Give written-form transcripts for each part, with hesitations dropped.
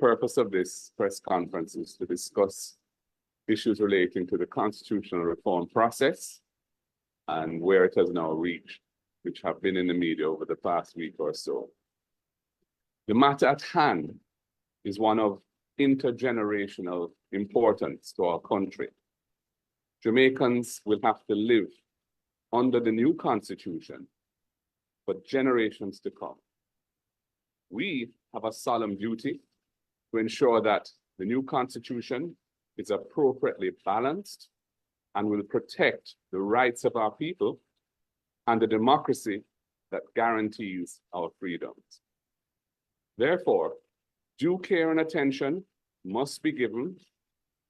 purpose of this press conference is to discuss issues relating to the constitutional reform process and where it has now reached, which have been in the media over the past week or so. The matter at hand is one of intergenerational importance to our country. Jamaicans will have to live under the new constitution for generations to come. We have a solemn duty to ensure that the new constitution is appropriately balanced and will protect the rights of our people and the democracy that guarantees our freedoms. Therefore, due care and attention must be given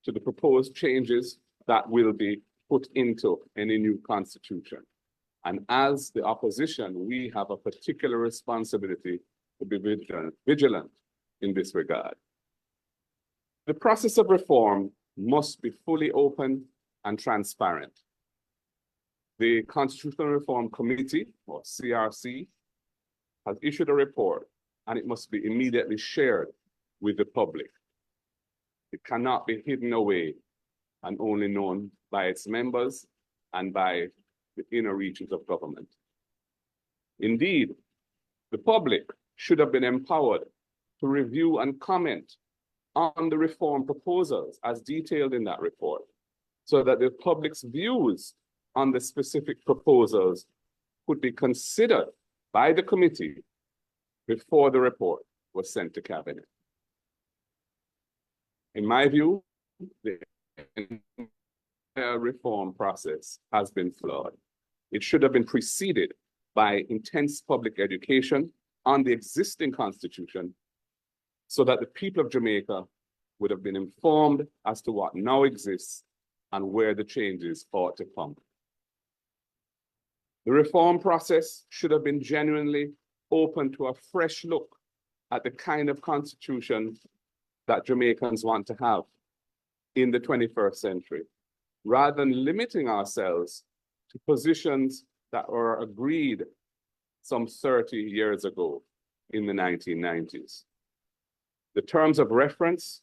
to the proposed changes that will be put into any new constitution. And as the opposition, we have a particular responsibility to be vigilant in this regard. The process of reform must be fully open and transparent. The Constitutional Reform Committee, or CRC, has issued a report, and it must be immediately shared with the public. It cannot be hidden away and only known by its members and by the inner reaches of government. Indeed, the public should have been empowered to review and comment on the reform proposals as detailed in that report, so that the public's views on the specific proposals could be considered by the committee before the report was sent to cabinet. In my view, the entire reform process has been flawed. It should have been preceded by intense public education on the existing constitution, so that the people of Jamaica would have been informed as to what now exists and where the changes ought to come. The reform process should have been genuinely open to a fresh look at the kind of constitution that Jamaicans want to have in the 21st century, rather than limiting ourselves to positions that were agreed some 30 years ago in the 1990s. The terms of reference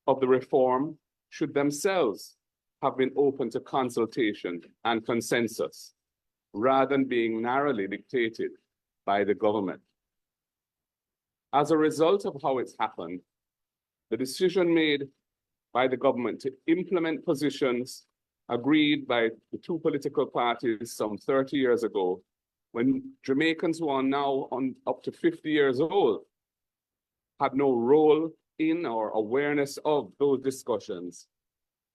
of the reform should themselves have been open to consultation and consensus, rather than being narrowly dictated by the government. As a result of how it's happened, the decision made by the government to implement positions agreed by the two political parties some 30 years ago, when Jamaicans who are now up to 50 years old had no role in or awareness of those discussions,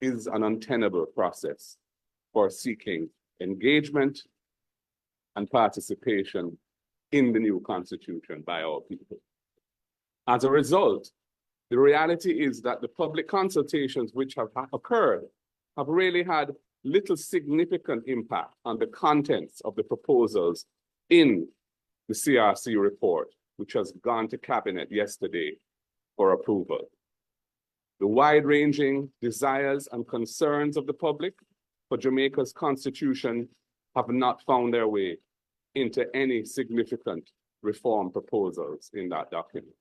is an untenable process for seeking engagement and participation in the new constitution by our people. As a result, the reality is that the public consultations which have occurred have really had little significant impact on the contents of the proposals in the CRC report, which has gone to cabinet yesterday for approval. The wide-ranging desires and concerns of the public for Jamaica's constitution have not found their way into any significant reform proposals in that document.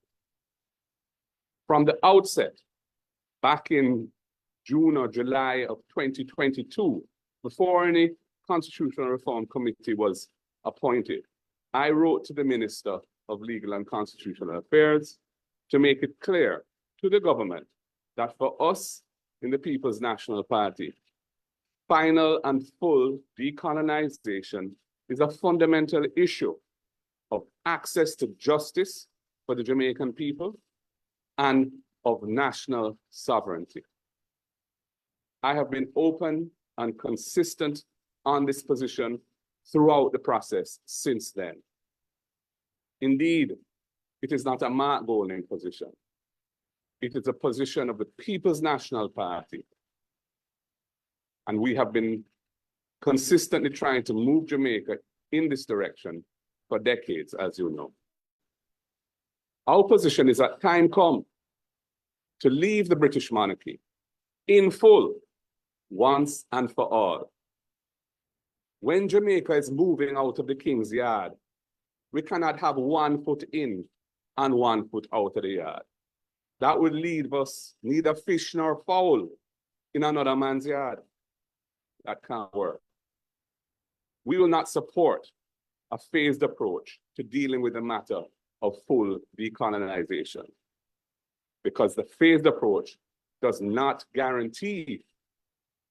From the outset, back in June or July of 2022, before any Constitutional Reform Committee was appointed, I wrote to the Minister of Legal and Constitutional Affairs to make it clear to the government that for us in the People's National Party, final and full decolonization is a fundamental issue of access to justice for the Jamaican people and of national sovereignty. I have been open and consistent on this position throughout the process since then. Indeed, it is not a Mark Golding position. It is a position of the People's National Party. And we have been consistently trying to move Jamaica in this direction for decades, as you know. Our position is that time come to leave the British monarchy in full, once and for all. When Jamaica is moving out of the King's Yard, we cannot have 1 foot in and 1 foot out of the yard. that would leave us neither fish nor fowl in another man's yard. That can't work. We will not support a phased approach to dealing with the matter of full decolonization, because the phased approach does not guarantee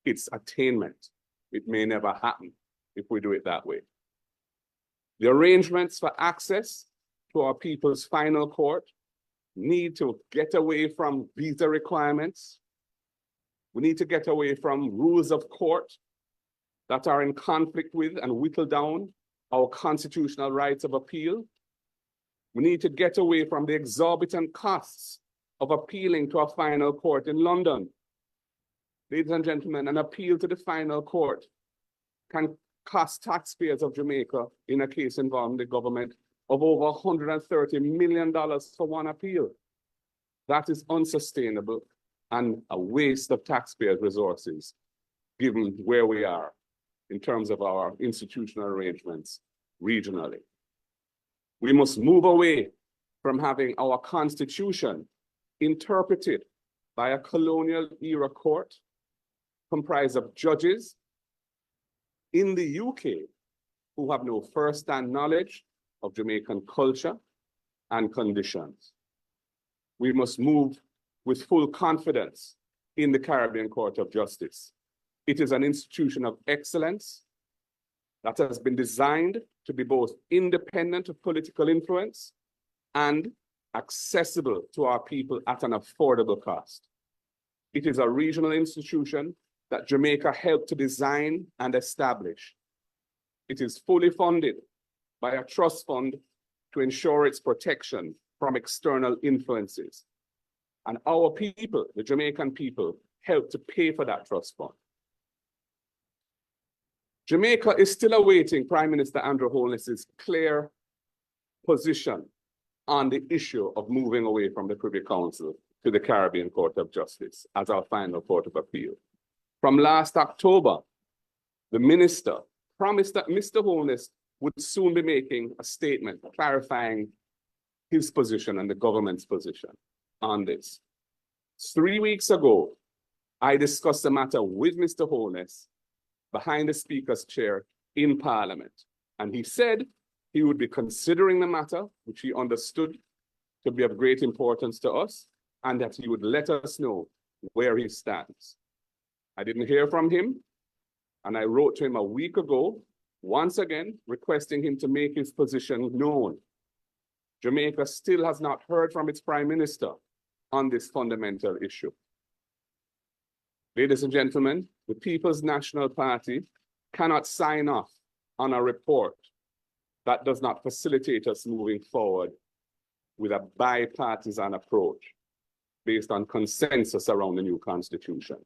its attainment. It may never happen if we do it that way. The arrangements for access to our people's final court need to get away from visa requirements. We need to get away from rules of court that are in conflict with and whittle down our constitutional rights of appeal. We need to get away from the exorbitant costs of appealing to a final court in London. Ladies and gentlemen, an appeal to the final court can cost taxpayers of Jamaica, in a case involving the government, of over $130 million for one appeal. That is unsustainable and a waste of taxpayers' resources, given where we are in terms of our institutional arrangements regionally. We must move away from having our constitution interpreted by a colonial era court comprised of judges in the UK who have no first-hand knowledge of Jamaican culture and conditions. We must move with full confidence in the Caribbean Court of Justice. It is an institution of excellence that has been designed to be both independent of political influence and accessible to our people at an affordable cost. It is a regional institution that Jamaica helped to design and establish. It is fully funded by a trust fund to ensure its protection from external influences. And our people, the Jamaican people, helped to pay for that trust fund. Jamaica is still awaiting Prime Minister Andrew Holness's clear position on the issue of moving away from the Privy Council to the Caribbean Court of Justice as our final court of appeal. From last October, the minister promised that Mr. Holness would soon be making a statement clarifying his position and the government's position on this. 3 weeks ago, I discussed the matter with Mr. Holness behind the Speaker's chair in Parliament, and he said he would be considering the matter, which he understood to be of great importance to us, and that he would let us know where he stands. I didn't hear from him, and I wrote to him a week ago, once again, requesting him to make his position known. Jamaica still has not heard from its Prime Minister on this fundamental issue. Ladies and gentlemen, the People's National Party cannot sign off on a report that does not facilitate us moving forward with a bipartisan approach based on consensus around the new constitution.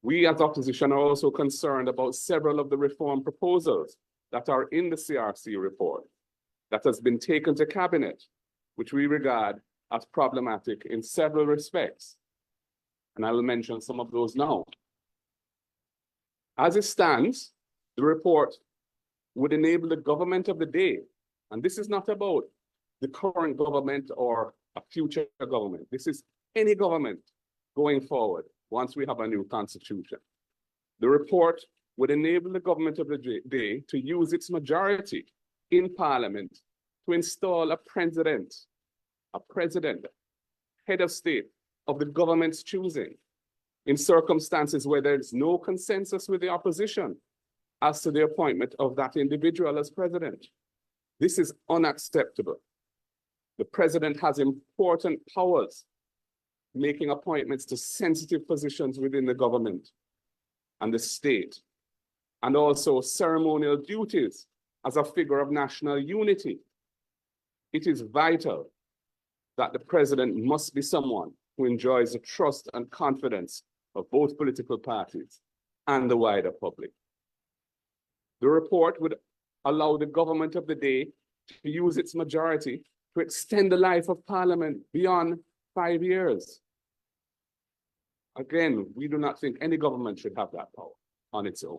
We as opposition are also concerned about several of the reform proposals that are in the CRC report that has been taken to cabinet, which we regard as problematic in several respects. And I will mention some of those now. As it stands, the report would enable the government of the day, and this is not about the current government or a future government. This is any government going forward once we have a new constitution. The report would enable the government of the day to use its majority in Parliament to install a president, head of state of the government's choosing, in circumstances where there's no consensus with the opposition as to the appointment of that individual as president. This is unacceptable. The president has important powers making appointments to sensitive positions within the government and the state, and also ceremonial duties as a figure of national unity. It is vital that the president must be someone who enjoys the trust and confidence of both political parties and the wider public. The report would allow the government of the day to use its majority to extend the life of Parliament beyond 5 years. Again, we do not think any government should have that power on its own.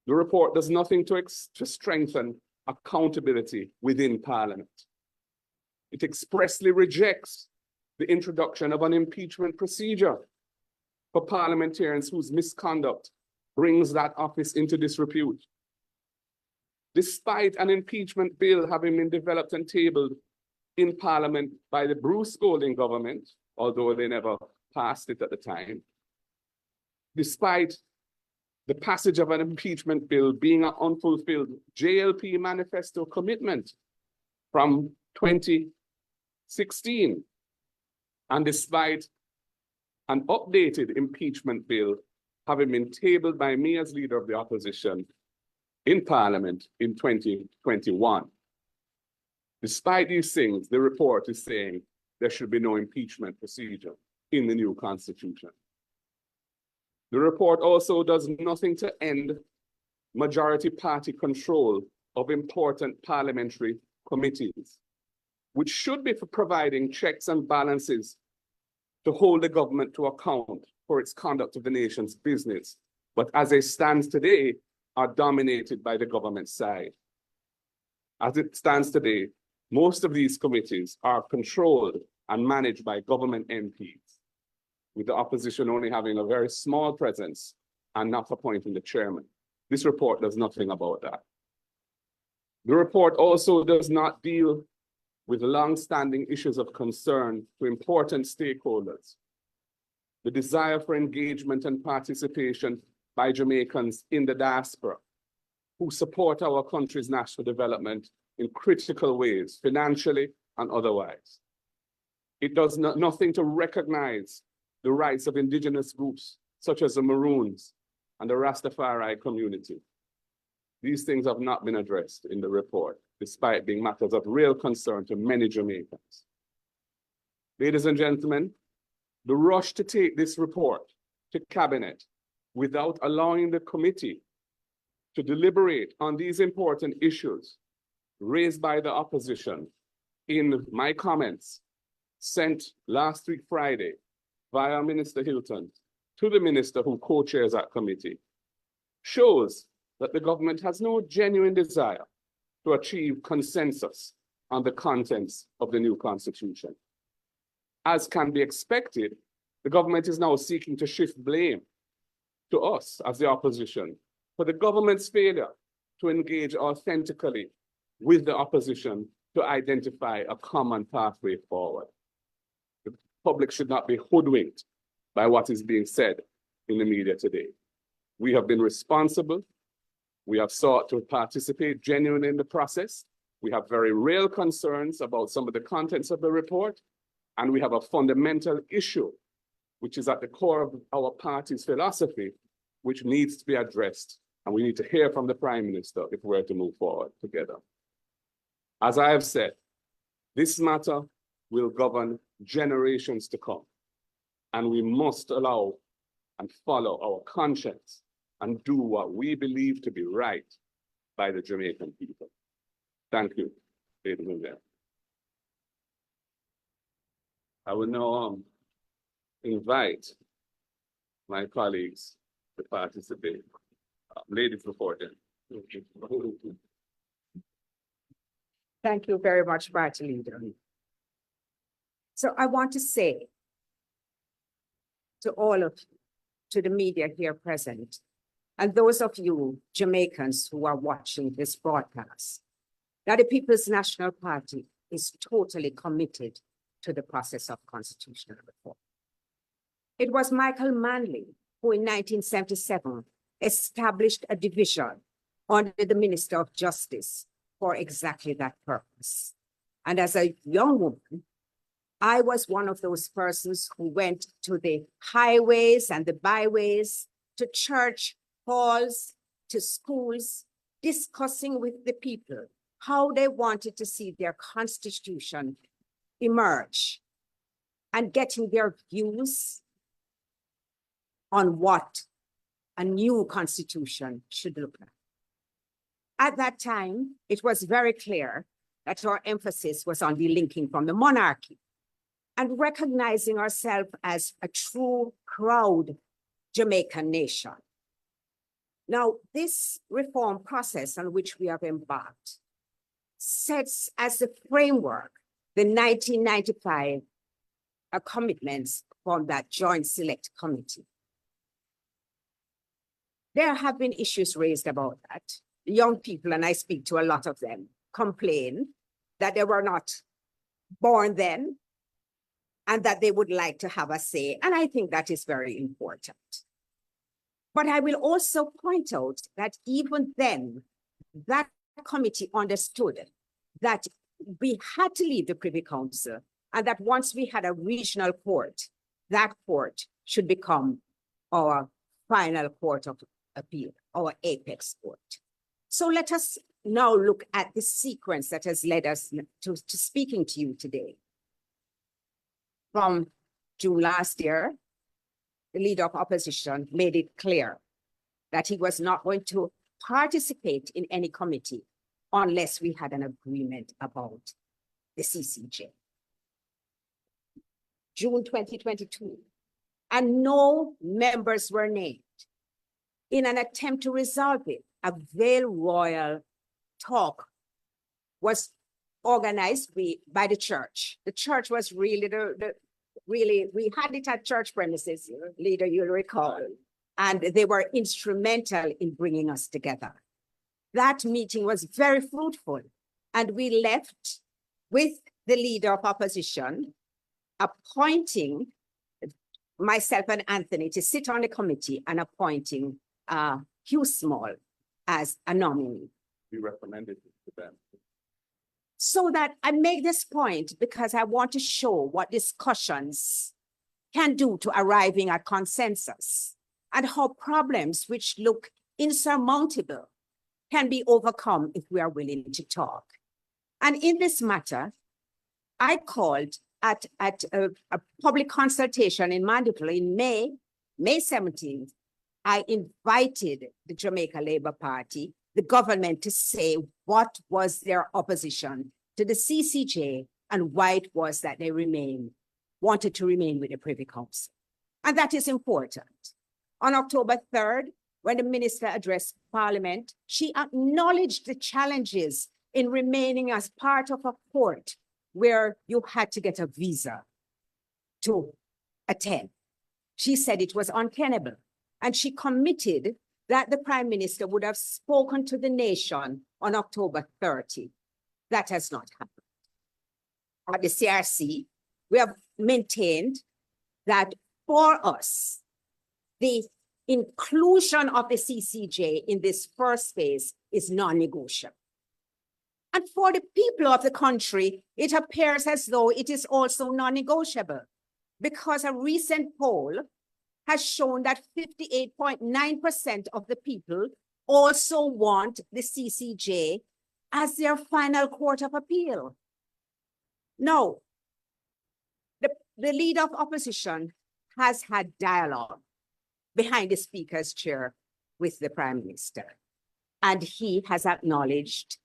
The report does nothing to strengthen accountability within Parliament. It expressly rejects the introduction of an impeachment procedure for parliamentarians whose misconduct brings that office into disrepute. Despite an impeachment bill having been developed and tabled in Parliament by the Bruce Golding government, although they never passed it at the time, despite the passage of an impeachment bill being an unfulfilled JLP manifesto commitment from 2016, and despite an updated impeachment bill having been tabled by me as leader of the opposition in Parliament in 2021. Despite these things, the report is saying there should be no impeachment procedure in the new constitution. The report also does nothing to end majority party control of important parliamentary committees, which should be for providing checks and balances to hold the government to account for its conduct of the nation's business, but as it stands today, are dominated by the government side. As it stands today, most of these committees are controlled and managed by government MPs, with the opposition only having a very small presence and not appointing the chairman. This report does nothing about that. The report also does not deal with long-standing issues of concern to important stakeholders. The desire for engagement and participation by Jamaicans in the diaspora who support our country's national development in critical ways, financially and otherwise. It does nothing to recognize the rights of indigenous groups such as the Maroons and the Rastafari community. These things have not been addressed in the report, despite being matters of real concern to many Jamaicans. Ladies and gentlemen, the rush to take this report to cabinet without allowing the committee to deliberate on these important issues raised by the opposition in my comments sent last week Friday via Minister Hilton to the minister who co-chairs that committee shows that the government has no genuine desire to achieve consensus on the contents of the new constitution. As can be expected, the government is now seeking to shift blame to us as the opposition for the government's failure to engage authentically with the opposition to identify a common pathway forward. The public should not be hoodwinked by what is being said in the media today. We have been responsible. We have sought to participate genuinely in the process. We have very real concerns about some of the contents of the report, and we have a fundamental issue, which is at the core of our party's philosophy, which needs to be addressed. And we need to hear from the Prime Minister if we're to move forward together. As I have said, this matter will govern generations to come, and we must allow and follow our conscience and do what we believe to be right by the Jamaican people. Thank you, ladies and gentlemen. I will now invite my colleagues to participate. Ladies report then. Thank you very much, Party Leader. So I want to say to all of you, to the media here present, and those of you Jamaicans who are watching this broadcast, that the People's National Party is totally committed to the process of constitutional reform. It was Michael Manley who in 1977 established a division under the Minister of Justice for exactly that purpose. And as a young woman, I was one of those persons who went to the highways and the byways, to church halls, to schools, discussing with the people how they wanted to see their constitution emerge and getting their views on what a new constitution should look like. At that time, it was very clear that our emphasis was on delinking from the monarchy and recognizing ourselves as a true proud Jamaican nation. Now, this reform process on which we have embarked sets as the framework the 1995 commitments from that Joint Select Committee. There have been issues raised about that. Young people, and I speak to a lot of them, complain that they were not born then and that they would like to have a say. And I think that is very important. But I will also point out that even then, that committee understood that we had to leave the Privy Council and that once we had a regional court, that court should become our final court of appeal, our apex court. So let us now look at the sequence that has led us to speaking to you today. From June last year, the leader of opposition made it clear that he was not going to participate in any committee unless we had an agreement about the CCJ. June 2022, and no members were named. In an attempt to resolve it, a Vale Royal talk was organized by the church. The church was really we had it at church premises, leader, you'll recall, and they were instrumental in bringing us together. That meeting was very fruitful, and we left with the leader of opposition appointing myself and Anthony to sit on the committee and appointing Hugh Small as a nominee. We recommended it to them. So that I make this point because I want to show what discussions can do to arriving at consensus and how problems which look insurmountable can be overcome if we are willing to talk. And in this matter, I called at a public consultation in Mandeville in May 17th. I invited the Jamaica Labour Party, the government, to say what was their opposition to the CCJ and why it was that they wanted to remain with the Privy Council. And that is important. On October 3rd, when the minister addressed Parliament, she acknowledged the challenges in remaining as part of a court where you had to get a visa to attend. She said it was untenable, and she committed that the Prime Minister would have spoken to the nation on October 30. That has not happened. At the CRC, we have maintained that for us, the inclusion of the CCJ in this first phase is non-negotiable. And for the people of the country, it appears as though it is also non-negotiable because a recent poll has shown that 58.9% of the people also want the CCJ as their final court of appeal. Now, the leader of opposition has had dialogue behind the Speaker's chair with the Prime Minister, and he has acknowledged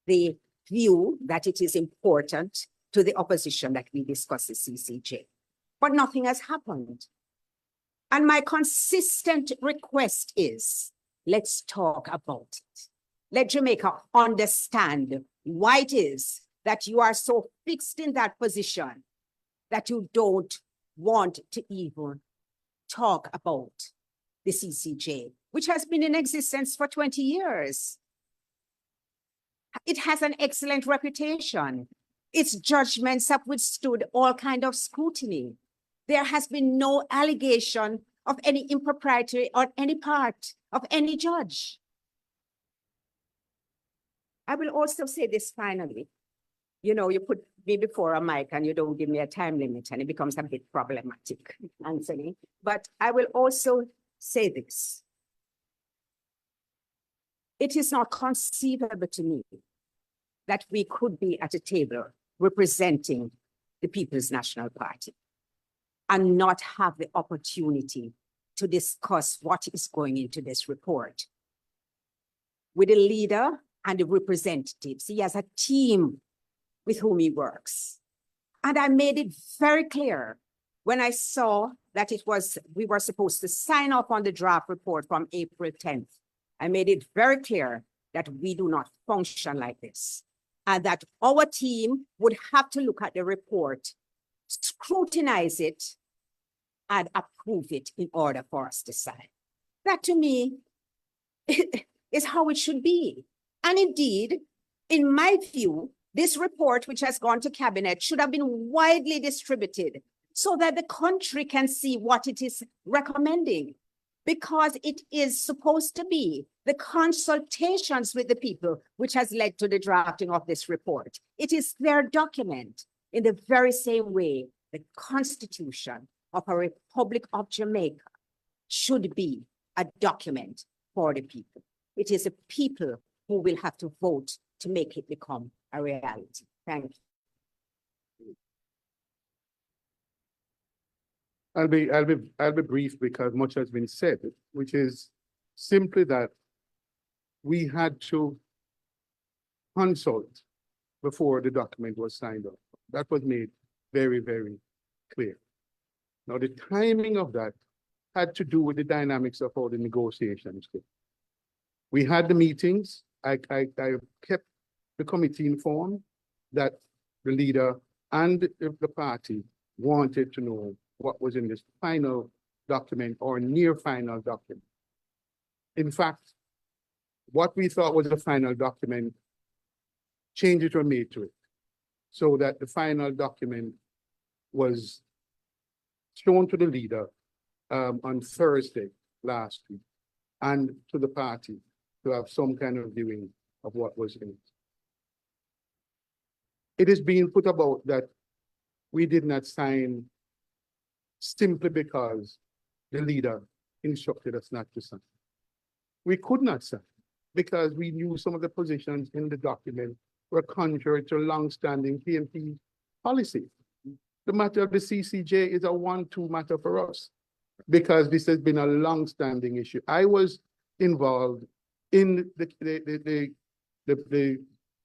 the view that it is important to the opposition that we discuss the CCJ. But nothing has happened. And my consistent request is, let's talk about it. Let Jamaica understand why it is that you are so fixed in that position that you don't want to even talk about the CCJ, which has been in existence for 20 years. It has an excellent reputation. Its judgments have withstood all kinds of scrutiny. There has been no allegation of any impropriety on any part of any judge. I will also say this finally. You know, you put me before a mic and you don't give me a time limit and it becomes a bit problematic, Anthony. But I will also say this. It is not conceivable to me that we could be at a table representing the People's National Party and not have the opportunity to discuss what is going into this report with the leader and the representatives. He has a team with whom he works. And I made it very clear when I saw that we were supposed to sign off on the draft report from April 10th. I made it very clear that we do not function like this. and that our team would have to look at the report, scrutinize it, and approve it in order for us to sign. That to me is how it should be. And indeed, in my view, this report, which has gone to cabinet, should have been widely distributed so that the country can see what it is recommending, because it is supposed to be the consultations with the people which has led to the drafting of this report. It is their document in the very same way the Constitution of a Republic of Jamaica should be a document for the people. It is the people who will have to vote to make it become a reality. Thank you. I'll be brief because much has been said, which is simply that we had to consult before the document was signed off. That was made very, very clear. Now, the timing of that had to do with the dynamics of how the negotiations go. We had the meetings. I kept the committee informed that the leader and the party wanted to know what was in this final document or near final document. In fact, what we thought was the final document, changes were made to it so that the final document was shown to the leader on Thursday last week and to the party to have some kind of viewing of what was in it. It is being put about that we did not sign simply because the leader instructed us not to sign. We could not sign because we knew some of the positions in the document were contrary to long-standing PNP policy. The matter of the CCJ is a 1-2 matter for us because this has been a long-standing issue. I was involved in the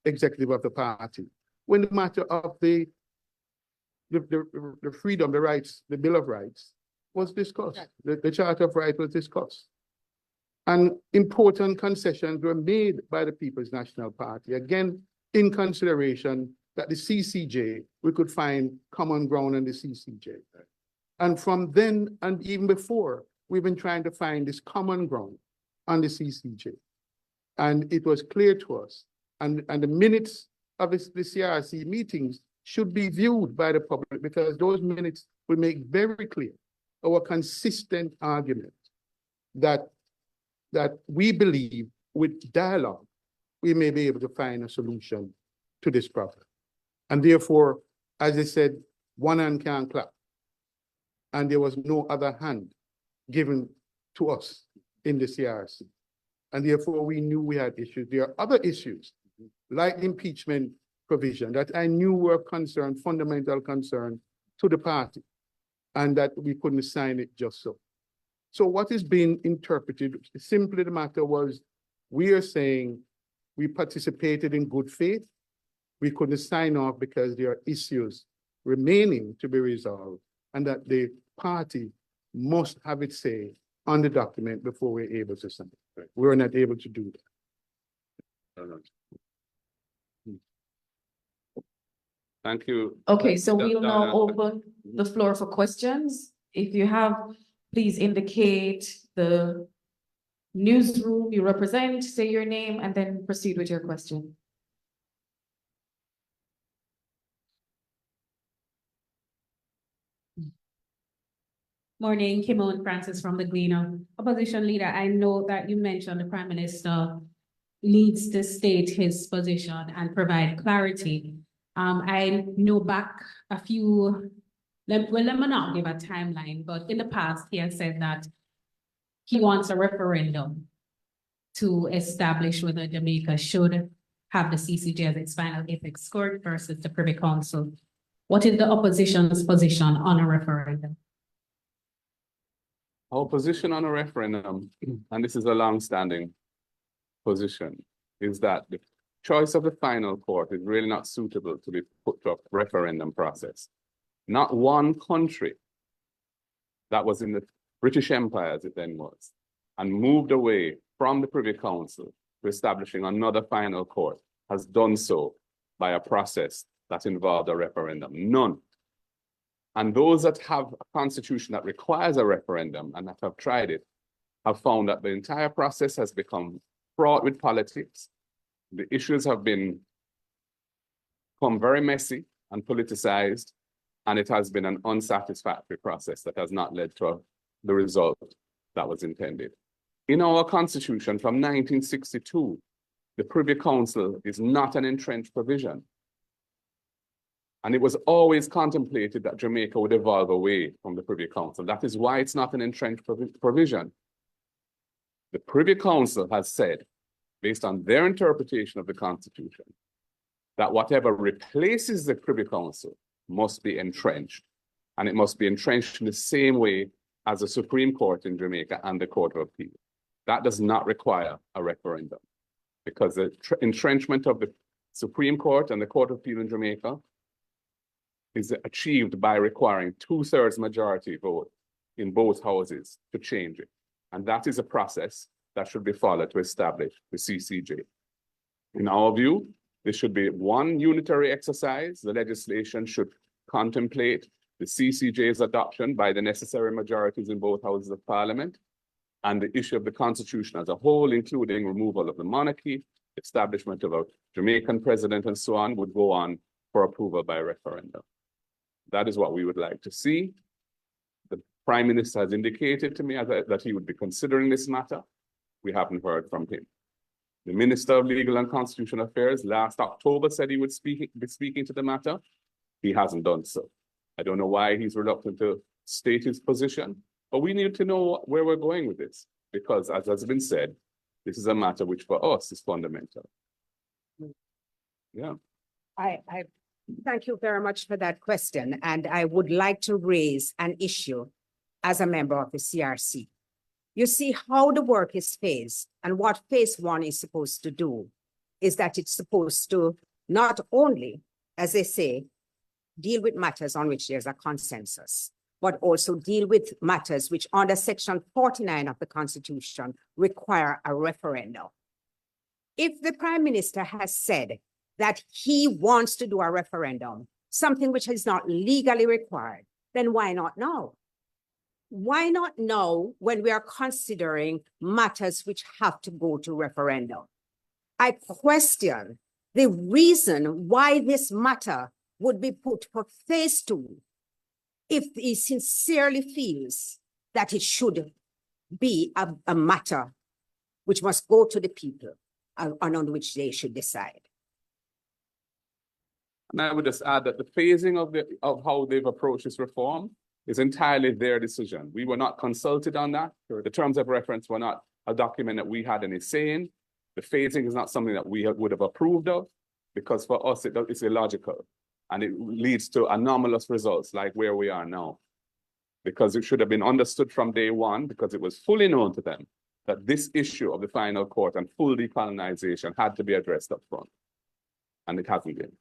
executive of the party when the matter of the freedom, the rights, the Bill of Rights was discussed. The Charter of Rights was discussed. And important concessions were made by the People's National Party, again, in consideration that the CCJ, we could find common ground on the CCJ. And from then, and even before, we've been trying to find this common ground on the CCJ. And it was clear to us, and the minutes of the CRC meetings should be viewed by the public because those minutes will make very clear our consistent argument that we believe with dialogue, we may be able to find a solution to this problem. And therefore, as I said, one hand can't clap. And there was no other hand given to us in the CRC. And therefore, we knew we had issues. There are other issues, like impeachment provision, that I knew were concern, fundamental concern to the party, and that we couldn't sign it just so. So what is being interpreted, simply the matter was, we are saying we participated in good faith. We couldn't sign off because there are issues remaining to be resolved, and that the party must have its say on the document before we're able to sign it. Right. We're not able to do that. Thank you. Okay, so we'll now open the floor for questions. If you have, please indicate the newsroom you represent, say your name, and then proceed with your question. Morning, Kimon Francis from the Gleaner. Opposition leader, I know that you mentioned the Prime Minister needs to state his position and provide clarity. I know back a few, let me not give a timeline, but in the past, he has said that he wants a referendum to establish whether Jamaica should have the CCJ as its final apex court versus the Privy Council. What is the opposition's position on a referendum? Our position on a referendum, and this is a long-standing position, is that the choice of the final court is really not suitable to be put to a referendum process. Not one country that was in the British Empire, as it then was, and moved away from the Privy Council to establishing another final court has done so by a process that involved a referendum. None. And those that have a constitution that requires a referendum and that have tried it have found that the entire process has become fraught with politics. The issues have become very messy and politicized, and it has been an unsatisfactory process that has not led to the result that was intended. In our constitution from 1962, the Privy Council is not an entrenched provision. And it was always contemplated that Jamaica would evolve away from the Privy Council. That is why it's not an entrenched provision. The Privy Council has said, based on their interpretation of the Constitution, that whatever replaces the Privy Council must be entrenched. And it must be entrenched in the same way as the Supreme Court in Jamaica and the Court of Appeal. That does not require a referendum, because the entrenchment of the Supreme Court and the Court of Appeal in Jamaica is achieved by requiring 2/3 majority vote in both houses to change it. And that is a process that should be followed to establish the CCJ. In our view, this should be one unitary exercise. The legislation should contemplate the CCJ's adoption by the necessary majorities in both houses of parliament, and the issue of the constitution as a whole, including removal of the monarchy, establishment of a Jamaican president, and so on, would go on for approval by referendum. That is what we would like to see. The Prime Minister has indicated to me that he would be considering this matter. We haven't heard from him. The Minister of Legal and Constitutional Affairs last October said he would be speaking to the matter. He hasn't done so. I don't know why he's reluctant to state his position, but we need to know where we're going with this, because as has been said, this is a matter which for us is fundamental. Yeah. I thank you very much for that question. And I would like to raise an issue as a member of the CRC. You see how the work is phased, and what phase one is supposed to do is that it's supposed to not only, as they say, deal with matters on which there's a consensus, but also deal with matters which under Section 49 of the Constitution require a referendum. If the Prime Minister has said that he wants to do a referendum, something which is not legally required, then why not now? Why not now when we are considering matters which have to go to referendum? I question the reason why this matter would be put for phase two if he sincerely feels that it should be a matter which must go to the people and on which they should decide. And I would just add that the phasing of how they've approached this reform is entirely their decision. We were not consulted on that. The terms of reference were not a document that we had any say in. The phasing is not something that we would have approved of, because for us it's illogical, and it leads to anomalous results like where we are now. Because it should have been understood from day one, because it was fully known to them that this issue of the final court and full decolonization had to be addressed up front, and it hasn't been.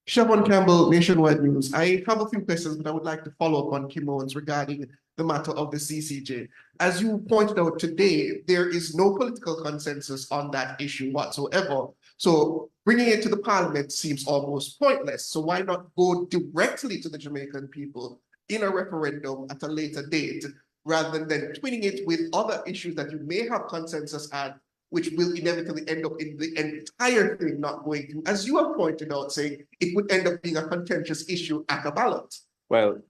Siobhan Campbell, Nationwide News. I have a few questions, but I would like to follow up on Kim Owens regarding the matter of the CCJ. As you pointed out today, there is no political consensus on that issue whatsoever. So bringing it to the parliament seems almost pointless. So why not go directly to the Jamaican people in a referendum at a later date, rather than twinning it with other issues that you may have consensus at, which will inevitably end up in the entire thing not going through, as you have pointed out, saying it would end up being a contentious issue at a ballot? Well,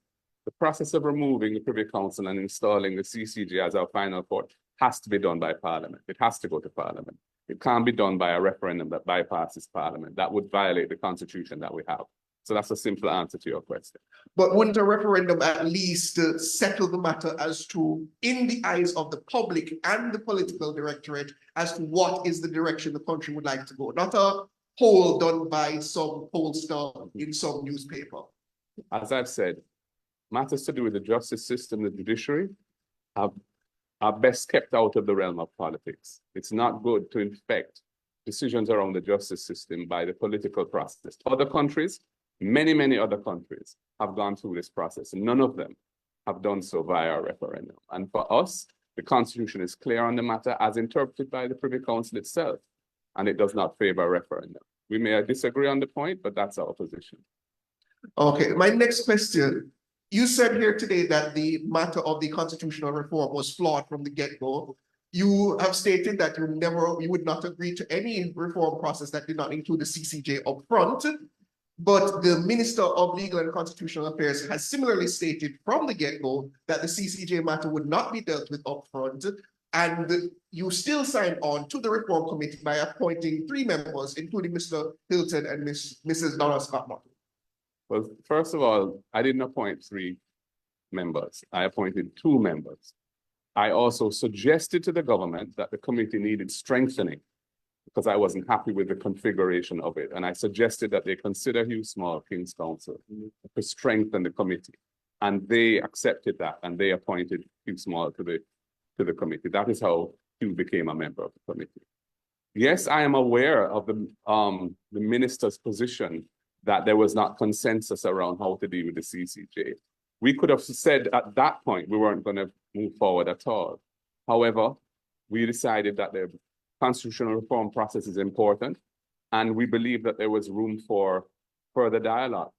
the process of removing the Privy Council and installing the CCJ as our final court has to be done by Parliament. It has to go to Parliament. It can't be done by a referendum that bypasses Parliament. That would violate the Constitution that we have. So that's a simple answer to your question. But wouldn't a referendum at least settle the matter as to, in the eyes of the public and the political directorate, as to what is the direction the country would like to go? Not a poll done by some pollster in some newspaper. As I've said, matters to do with the justice system, the judiciary, are best kept out of the realm of politics. It's not good to infect decisions around the justice system by the political process. Other countries, many other countries have gone through this process, and none of them have done so via a referendum. And for us, the Constitution is clear on the matter as interpreted by the Privy Council itself. and it does not favor a referendum. We may disagree on the point, but that's our position. Okay, my next question. You said here today that the matter of the constitutional reform was flawed from the get-go. You have stated that you would not agree to any reform process that did not include the CCJ up front. But the Minister of Legal and Constitutional Affairs has similarly stated from the get-go that the CCJ matter would not be dealt with up front. And you still signed on to the reform committee by appointing 3 members, including Mr. Hilton and Mrs. Donna Scott-Martin. Well, first of all, I didn't appoint 3 members. I appointed 2 members. I also suggested to the government that the committee needed strengthening because I wasn't happy with the configuration of it. And I suggested that they consider Hugh Small King's Counsel to strengthen the committee. And they accepted that and they appointed Hugh Small to the committee. That is how Hugh became a member of the committee. Yes, I am aware of the minister's position that there was not consensus around how to deal with the CCJ. We could have said at that point we weren't going to move forward at all. However, we decided that the constitutional reform process is important, and we believe that there was room for further dialogue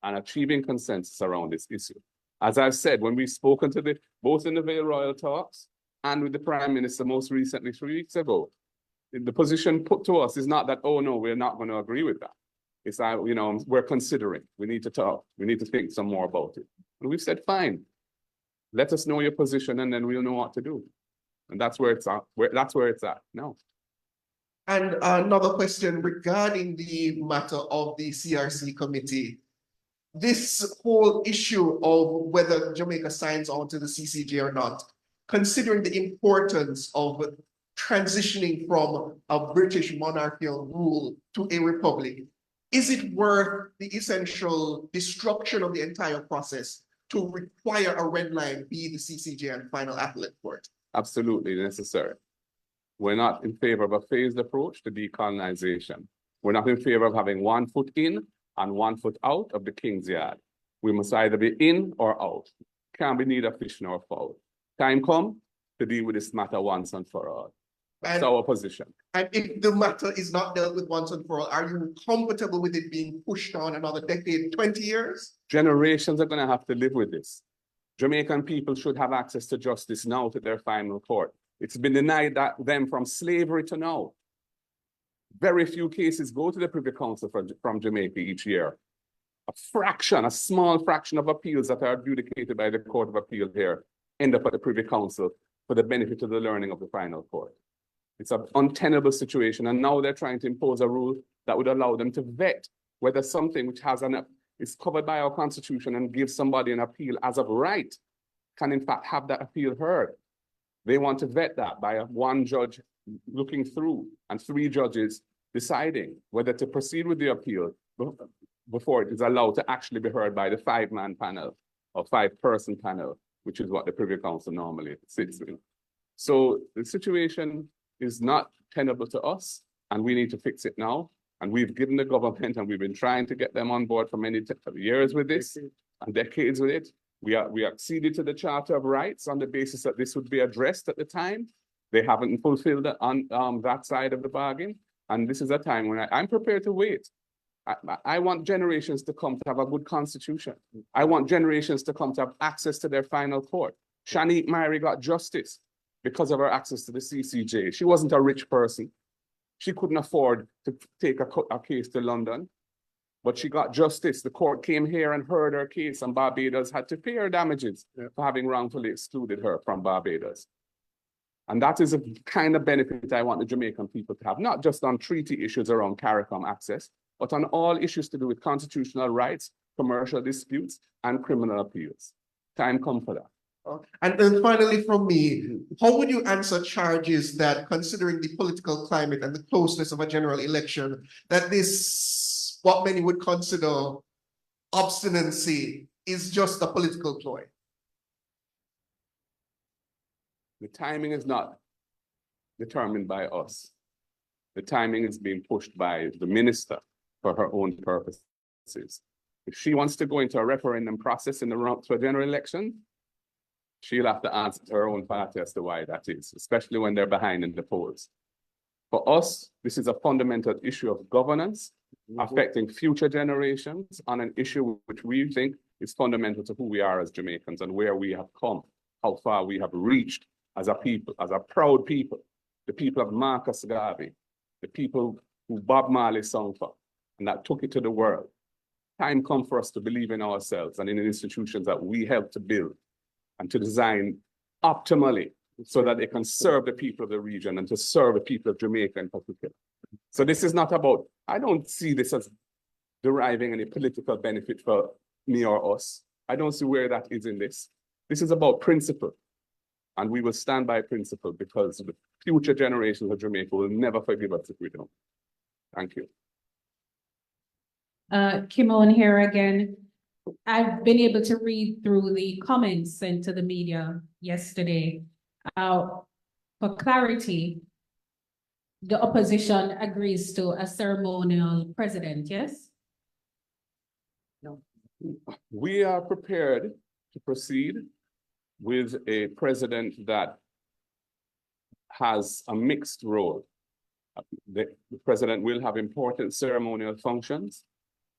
and achieving consensus around this issue. As I've said, when we've spoken to both in the Vale Royal talks and with the Prime Minister most recently 3 weeks ago, the position put to us is not that, oh no, we're not going to agree with that. It's that, we're considering, we need to talk, we need to think some more about it. And we've said, fine, let us know your position and then we'll know what to do. And that's where it's at. That's where it's at now. And another question regarding the matter of the CRC committee. This whole issue of whether Jamaica signs on to the CCJ or not, considering the importance of transitioning from a British monarchical rule to a republic, is it worth the essential destruction of the entire process to require a red line be the CCJ and final appellate court? Absolutely necessary. We're not in favor of a phased approach to decolonization. We're not in favor of having 1 foot in and 1 foot out of the King's Yard. We must either be in or out. Can't be neither fish nor fowl. Time come to deal with this matter once and for all. That's our position. And if the matter is not dealt with once and for all, are you comfortable with it being pushed on another decade, 20 years? Generations are going to have to live with this. Jamaican people should have access to justice now to their final court. It's been denied them from slavery to now. Very few cases go to the Privy Council from Jamaica each year. A small fraction of appeals that are adjudicated by the Court of Appeal here end up at the Privy Council for the benefit of the learning of the final court. It's an untenable situation, and now they're trying to impose a rule that would allow them to vet whether something which is covered by our Constitution and gives somebody an appeal as of right can in fact have that appeal heard. They want to vet that by 1 judge looking through and 3 judges deciding whether to proceed with the appeal before it is allowed to actually be heard by the 5-man panel or 5-person panel, which is what the Privy Council normally sits in. So the situation is not tenable to us, and we need to fix it now. And we've given the government, and we've been trying to get them on board for many years with this and decades with it. We acceded to the Charter of Rights on the basis that this would be addressed at the time. They haven't fulfilled it on that side of the bargain. And this is a time when I'm prepared to wait. I want generations to come to have a good constitution. I want generations to come to have access to their final court. Shanique Myrie got justice because of her access to the CCJ. She wasn't a rich person. She couldn't afford to take a case to London, but she got justice. The court came here and heard her case, and Barbados had to pay her damages for having wrongfully excluded her from Barbados. And that is a kind of benefit I want the Jamaican people to have, not just on treaty issues around CARICOM access, but on all issues to do with constitutional rights, commercial disputes, and criminal appeals. Time come for that. And then finally from me, how would you answer charges that, considering the political climate and the closeness of a general election, that this, what many would consider obstinacy, is just a political ploy? The timing is not determined by us. The timing is being pushed by the minister for her own purposes. If she wants to go into a referendum process in the run to a general election, she'll have to answer to her own party as to why that is, especially when they're behind in the polls. For us, this is a fundamental issue of governance affecting future generations on an issue which we think is fundamental to who we are as Jamaicans and where we have come, how far we have reached as a people, as a proud people, the people of Marcus Garvey, the people who Bob Marley sung for, and that took it to the world. Time come for us to believe in ourselves and in the institutions that we helped to build and to design optimally so that they can serve the people of the region and to serve the people of Jamaica in particular. So this is not about, I don't see this as deriving any political benefit for me or us. I don't see where that is in this. This is about principle. And we will stand by principle because the future generations of Jamaica will never forgive us if we don't. Thank you. Kimon here again. I've been able to read through the comments sent to the media yesterday. For clarity, the opposition agrees to a ceremonial president, yes? No. We are prepared to proceed with a president that has a mixed role. The president will have important ceremonial functions.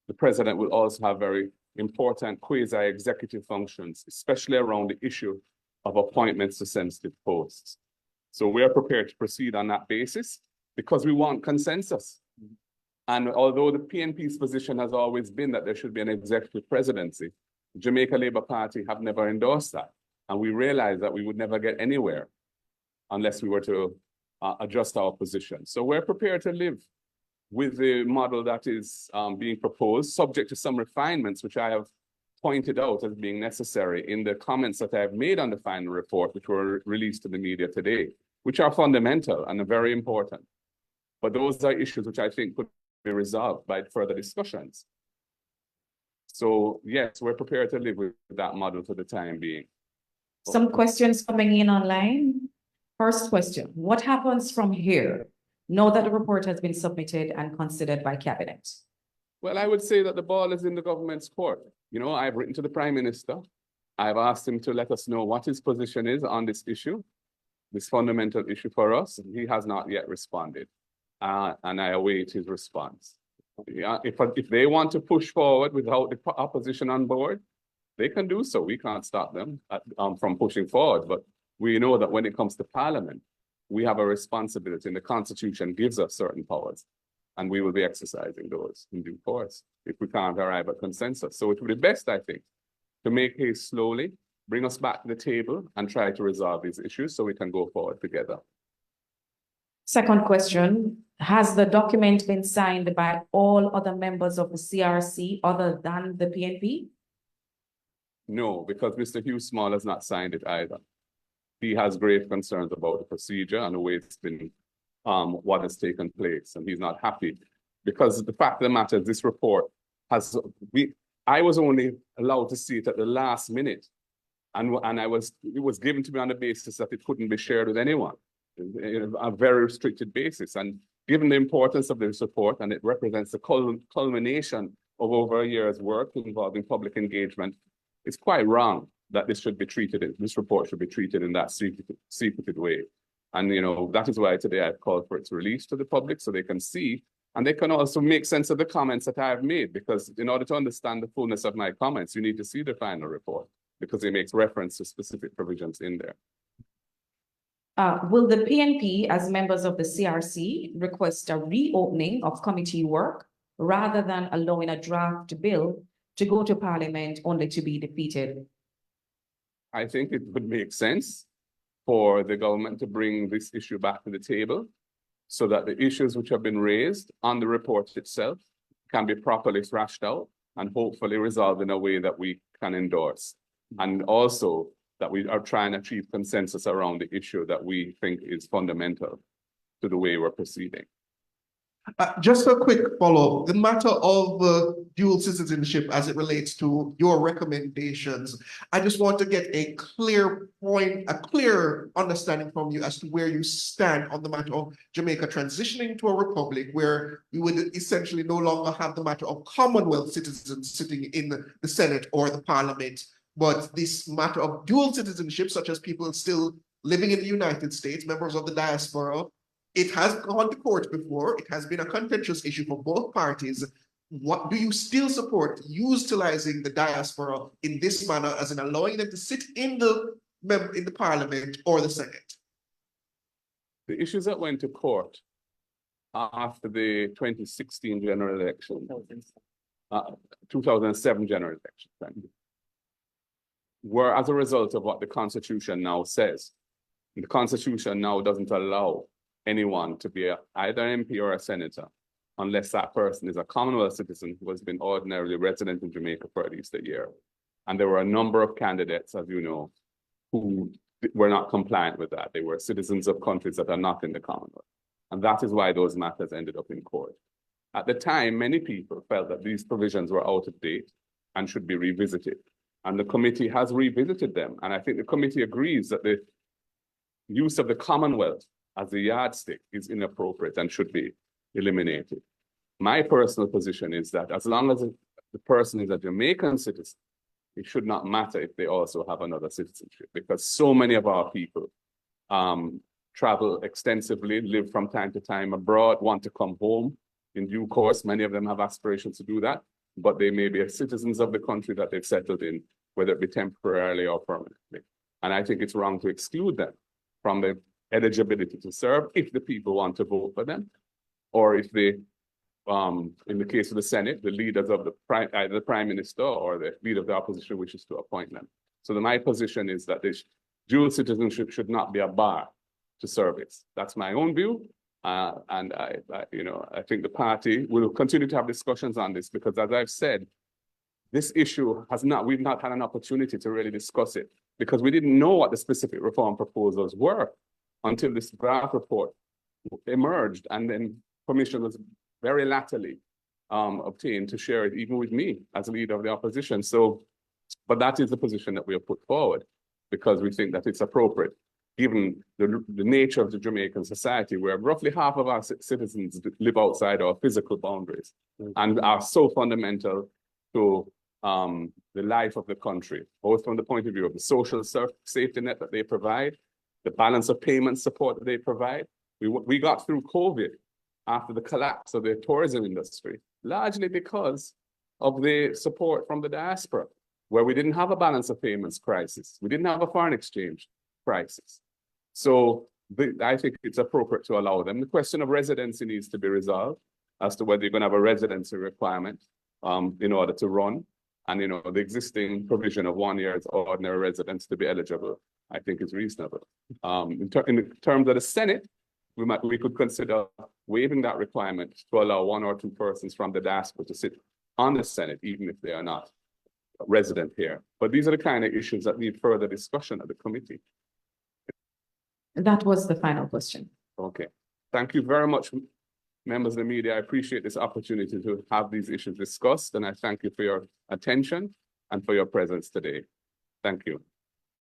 The president will also have very important quasi-executive functions, especially around the issue of appointments to sensitive posts. So we are prepared to proceed on that basis because we want consensus. And although the PNP's position has always been that there should be an executive presidency, the Jamaica Labour Party have never endorsed that. And we realized that we would never get anywhere unless we were to adjust our position. So we're prepared to live with the model that is being proposed, subject to some refinements, which I have pointed out as being necessary in the comments that I have made on the final report, which were released to the media today, which are fundamental and very important. But those are issues which I think could be resolved by further discussions. So yes, we're prepared to live with that model for the time being. Some questions coming in online. First question, what happens from here now that the report has been submitted and considered by cabinet? Well, I would say that the ball is in the government's court. You know, I've written to the Prime Minister. I've asked him to let us know what his position is on this issue, this fundamental issue for us. He has not yet responded, and I await his response. Yeah, if they want to push forward without the opposition on board, they can do so. We can't stop them from pushing forward, but we know that when it comes to Parliament, we have a responsibility, and the Constitution gives us certain powers, and we will be exercising those in due course if we can't arrive at consensus. So it would be best, I think, to make haste slowly, bring us back to the table, and try to resolve these issues so we can go forward together. Second question, has the document been signed by all other members of the CRC other than the PNP? No, because Mr. Hugh Small has not signed it either. He has grave concerns about the procedure and the way it's been, what has taken place, and he's not happy. Because the fact of the matter is this report has, I was only allowed to see it at the last minute, and it was given to me on the basis that it couldn't be shared with anyone, a very restricted basis. And given the importance of this report, and it represents the culmination of over a year's work involving public engagement, it's quite wrong that this report should be treated in that secretive way. And, you know, that is why today I've called for its release to the public so they can see, and they can also make sense of the comments that I have made, because in order to understand the fullness of my comments, you need to see the final report because it makes reference to specific provisions in there. Will the PNP, as members of the CRC, request a reopening of committee work rather than allowing a draft bill to go to Parliament only to be defeated? I think it would make sense for the government to bring this issue back to the table so that the issues which have been raised on the report itself can be properly thrashed out and hopefully resolved in a way that we can endorse. And also that we are trying to achieve consensus around the issue that we think is fundamental to the way we're proceeding. Just a quick follow-up. The matter of dual citizenship as it relates to your recommendations, I just want to get a clear point, a clear understanding from you as to where you stand on the matter of Jamaica transitioning to a republic where we would essentially no longer have the matter of Commonwealth citizens sitting in the Senate or the Parliament, but this matter of dual citizenship, such as people still living in the United States, members of the diaspora, It has gone to court before. It has been a contentious issue for both parties. What do you still support utilizing the diaspora in this manner, as in allowing them to sit in the parliament or the Senate? The issues that went to court after the 2016 general election, 2007 general election, were as a result of what the Constitution now says. The Constitution now doesn't allow anyone to be either an MP or a senator unless that person is a Commonwealth citizen who has been ordinarily resident in Jamaica for at least a year. And there were a number of candidates, as you know, who were not compliant with that. They were citizens of countries that are not in the Commonwealth. And that is why those matters ended up in court. At the time, many people felt that these provisions were out of date and should be revisited. And the committee has revisited them. And I think the committee agrees that the use of the Commonwealth as a yardstick is inappropriate and should be eliminated. My personal position is that as long as the person is a Jamaican citizen, it should not matter if they also have another citizenship, because so many of our people travel extensively, live from time to time abroad, want to come home in due course. Many of them have aspirations to do that, but they may be citizens of the country that they've settled in, whether it be temporarily or permanently. And I think it's wrong to exclude them from the eligibility to serve if the people want to vote for them, or if they, in the case of the Senate, the leaders of either the Prime Minister or the leader of the opposition wishes to appoint them. So my position is that this dual citizenship should not be a bar to service. That's my own view. And I think the party will continue to have discussions on this, because as I've said, this issue we've not had an opportunity to really discuss it, because we didn't know what the specific reform proposals were until this draft report emerged, and then permission was very latterly obtained to share it even with me as leader of the opposition. So, but that is the position that we have put forward, because we think that it's appropriate, given the nature of the Jamaican society, where roughly half of our citizens live outside our physical boundaries and are so fundamental to the life of the country, both from the point of view of the social safety net that they provide, the balance of payment support that they provide. We got through COVID after the collapse of the tourism industry, largely because of the support from the diaspora, where we didn't have a balance of payments crisis. We didn't have a foreign exchange crisis. So I think it's appropriate to allow them. The question of residency needs to be resolved as to whether you're going to have a residency requirement in order to run. And, the existing provision of 1 year's ordinary residence to be eligible, I think is reasonable. In terms of the Senate, we could consider waiving that requirement to allow 1 or 2 persons from the diaspora to sit on the Senate, even if they are not resident here. But these are the kind of issues that need further discussion at the committee. That was the final question. Okay. Thank you very much, members of the media. I appreciate this opportunity to have these issues discussed, and I thank you for your attention and for your presence today. Thank you.